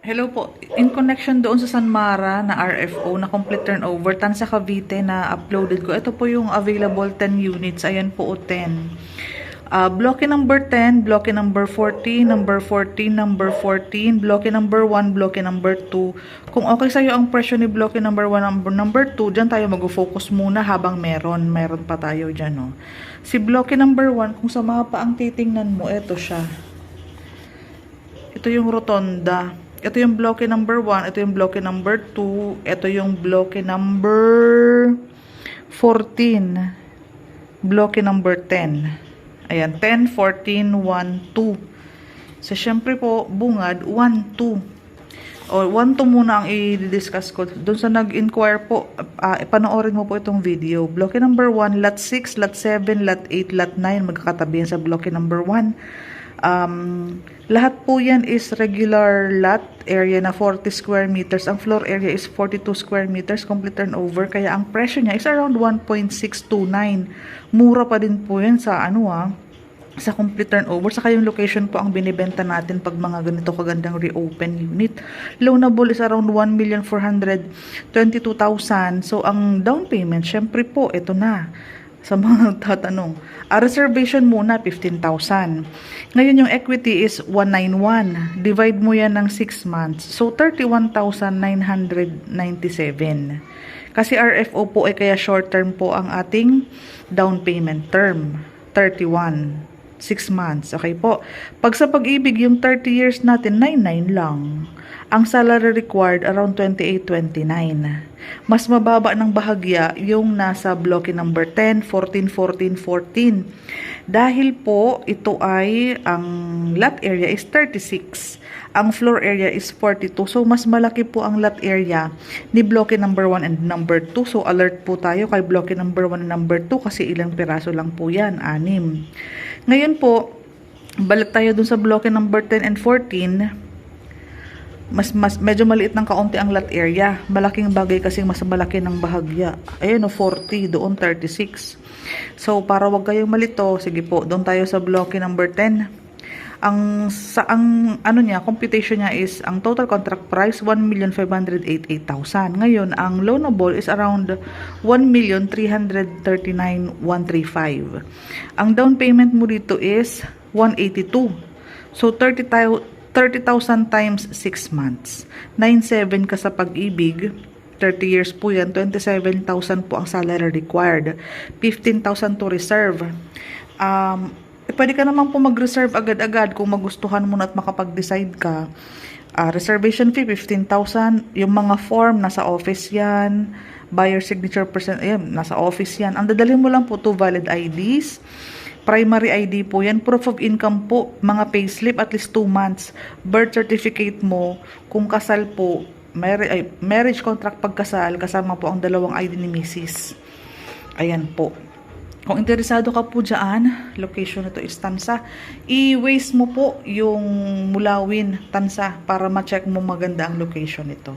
Hello po. In connection doon sa San Mara na RFO na complete turnover, Tansa Cavite na uploaded ko. Ito po yung available 10 units. Ayan po o 10. Block number 10, block number 14, number 14, number 14, block number 1, block number 2. Kung okay sa'yo ang presyo ni block number 1, number 2, dyan tayo mag-focus muna habang meron pa tayo dyan. Oh. Si block number 1, kung sa mapa ang titingnan mo, ito siya. Ito yung rotonda. Ito yung bloke number 1, ito yung bloke number 2, ito yung bloke number 14, bloke number 10. Ayan, 10, 14, 1, 2. So, syempre po, bungad, 1, 2. O, 1, 2 muna ang i-discuss ko. Doon sa nag-inquire po, panoorin mo po itong video. Bloke number 1, lot 6, lot 7, lot 8, lot 9, magkakatabi yan sa bloke number 1. Lahat po yan is regular lot area na 40 square meters. Ang floor area is 42 square meters, complete turnover. Kaya ang presyo niya is around 1.629. Mura pa din po yan sa sa complete turnover. Saka yung location po ang binibenta natin pag mga ganito kagandang reopen unit. Loanable is around 1,422,000. So, ang down payment, syempre po, ito na. Sa mga tatanong. Reservation muna, 15,000. Ngayon yung equity is 191. Divide mo yan ng 6 months. So, 31,997. Kasi RFO po ay kaya short term po ang ating down payment term. 31. 6 months. Okay po. Pag sa pag-ibig, yung 30 years natin, 99 lang. Ang salary required around 28-29. Mas mababa ng bahagya yung nasa block number 10, 14, 14, 14. Dahil po ito ay ang lot area is 36. Ang floor area is 42. So mas malaki po ang lot area ni block number 1 and number 2. So alert po tayo kay block number 1 and number 2 kasi ilang piraso lang po yan, 6. Ngayon po, balik tayo dun sa block number 10 and 14. Medyo maliit ng kaunti ang lot area. Malaking bagay kasi mas malaki ng bahagya. Ayun, 40, doon 36. So, para wag kayong malito, sige po, doon tayo sa block number 10. Ang computation niya is, ang total contract price, 1,588,000. Ngayon, ang loanable is around 1,339,135. Ang down payment mo dito is 182. So, 30,000 times 6 months. 9,700 ka sa pag-ibig. 30 years po yan. 27,000 po ang salary required. 15,000 to reserve. Pwede ka naman po mag-reserve agad-agad kung magustuhan mo na at makapag-decide ka. Reservation fee, 15,000. Yung mga form, nasa office yan. Buyer signature percent, ayan, nasa office yan. Ang dadalhin mo lang po to valid IDs. Primary ID po yan. Proof of income po. Mga payslip at least 2 months. Birth certificate mo. Kung kasal po, marriage contract pagkasal, kasama po ang 2 ID ni Mrs. Ayan po. Kung interesado ka po dyan, location nito is Tansa. I-waste mo po yung Mulawin, Tansa, para ma-check mo maganda ang location nito.